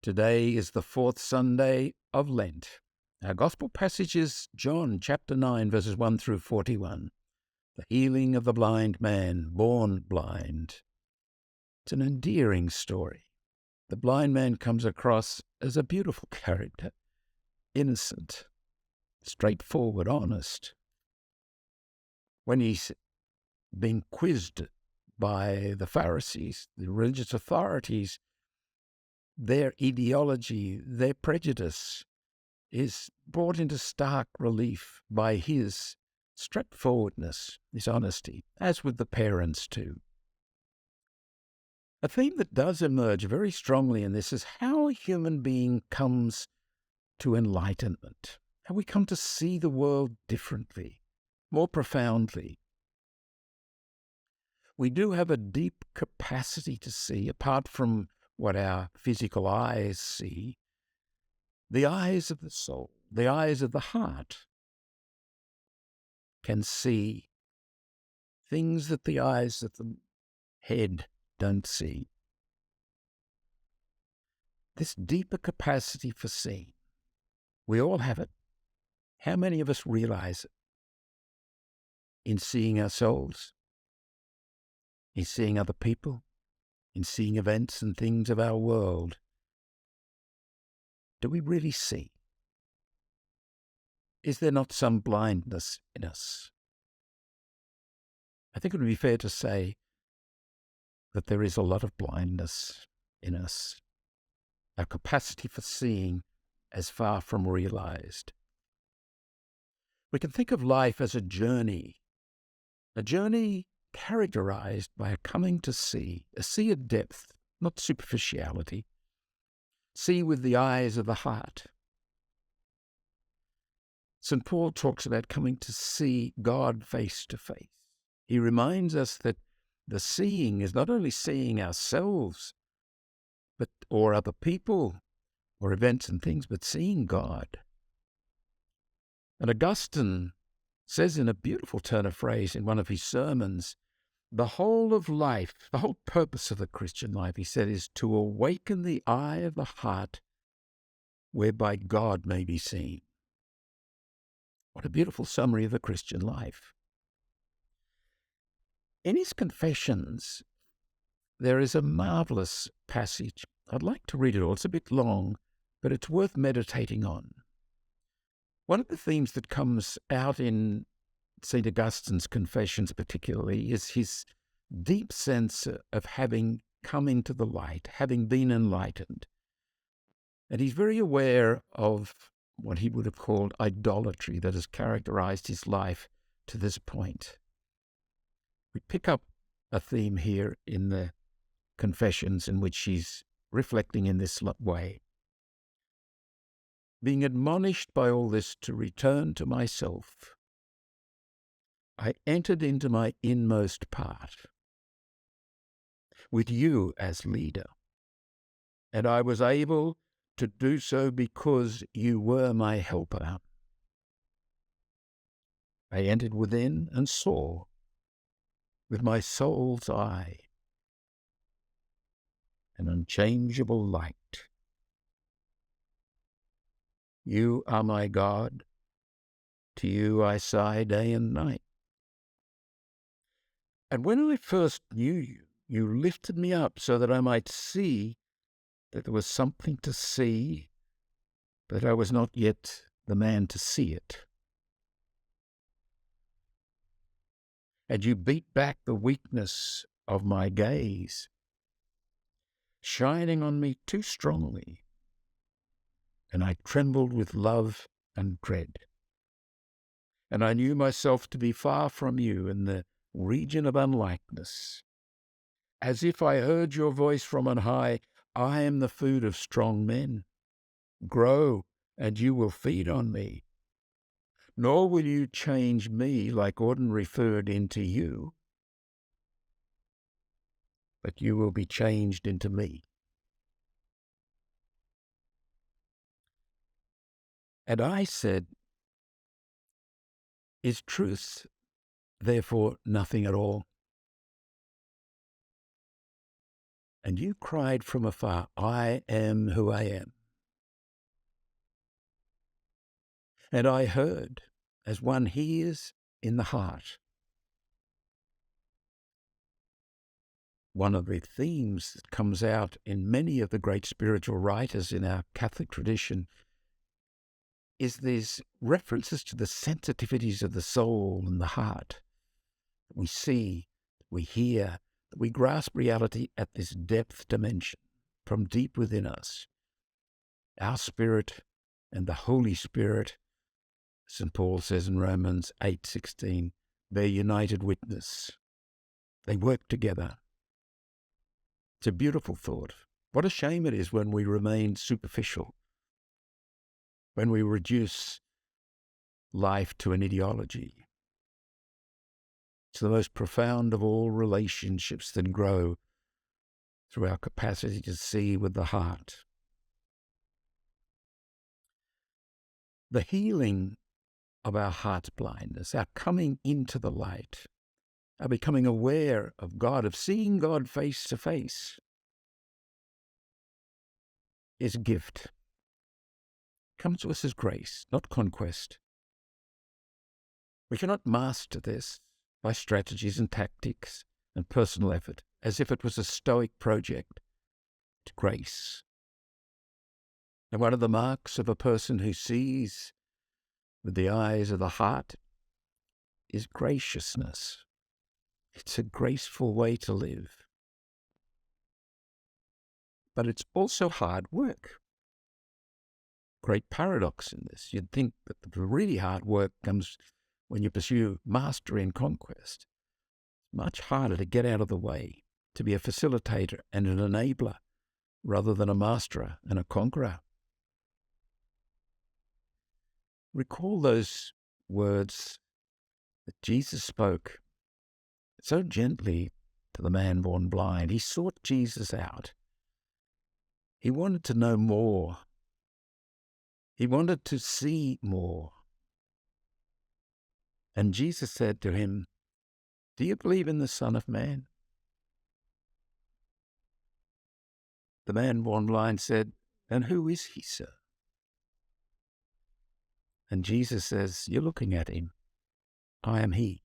Today is the fourth Sunday of Lent. Our Gospel passage is John chapter 9, verses 1 through 41. The healing of the blind man, born blind. It's an endearing story. The blind man comes across as a beautiful character, innocent, straightforward, honest. When he's being quizzed by the Pharisees, the religious authorities, their ideology, their prejudice is brought into stark relief by his straightforwardness, his honesty, as with the parents too. A theme that does emerge very strongly in this is how a human being comes to enlightenment, how we come to see the world differently, more profoundly. We do have a deep capacity to see, apart from what our physical eyes see, the eyes of the soul, the eyes of the heart can see things that the eyes of the head don't see. This deeper capacity for seeing, we all have it. How many of us realize it? In seeing ourselves, in seeing other people, in seeing events and things of our world. Do we really see? Is there not some blindness in us? I think it would be fair to say that there is a lot of blindness in us. Our capacity for seeing is far from realized. We can think of life as a journey characterized by a coming to see, a sea of depth, not superficiality. See with the eyes of the heart. St. Paul talks about coming to see God face to face. He reminds us that the seeing is not only seeing ourselves, or other people, or events and things, but seeing God. And Augustine says in a beautiful turn of phrase in one of his sermons, the whole of life, the whole purpose of the Christian life, he said, is to awaken the eye of the heart whereby God may be seen. What a beautiful summary of the Christian life. In his Confessions, there is a marvelous passage. I'd like to read it all. It's a bit long, but it's worth meditating on. One of the themes that comes out in St. Augustine's Confessions particularly is his deep sense of having come into the light, having been enlightened. And he's very aware of what he would have called idolatry that has characterized his life to this point. We pick up a theme here in the Confessions in which he's reflecting in this way. Being admonished by all this to return to myself, I entered into my inmost part, with you as leader, and I was able to do so because you were my helper. I entered within and saw, with my soul's eye, an unchangeable light. You are my God, to you I sigh day and night. And when I first knew you, you lifted me up so that I might see that there was something to see, but I was not yet the man to see it. And you beat back the weakness of my gaze, shining on me too strongly, and I trembled with love and dread. And I knew myself to be far from you in the region of unlikeness. As if I heard your voice from on high, I am the food of strong men. Grow, and you will feed on me. Nor will you change me like ordinary food into you, but you will be changed into me. And I said, is truth therefore nothing at all? and you cried from afar, I am who I am. And I heard, as one hears in the heart. One of the themes that comes out in many of the great spiritual writers in our Catholic tradition is these references to the sensitivities of the soul and the heart. We see, we hear, we grasp reality at this depth dimension from deep within us. Our spirit and the Holy Spirit, St. Paul says in Romans 8:16, they're united witness. They work together. It's a beautiful thought. What a shame it is when we remain superficial, when we reduce life to an ideology. It's the most profound of all relationships that grow through our capacity to see with the heart. The healing of our heart's blindness, our coming into the light, our becoming aware of God, of seeing God face to face, is a gift. It comes to us as grace, not conquest. We cannot master this by strategies and tactics and personal effort, as if it was a stoic project. It's grace. And one of the marks of a person who sees with the eyes of the heart is graciousness. It's a graceful way to live. But it's also hard work. Great paradox in this. You'd think that the really hard work comes when you pursue mastery and conquest. It's much harder to get out of the way, to be a facilitator and an enabler, rather than a masterer and a conqueror. Recall those words that Jesus spoke so gently to the man born blind. He sought Jesus out. He wanted to know more. He wanted to see more. And Jesus said to him, do you believe in the Son of Man? The man born blind said, and who is he, sir? And Jesus says, you're looking at him. I am he.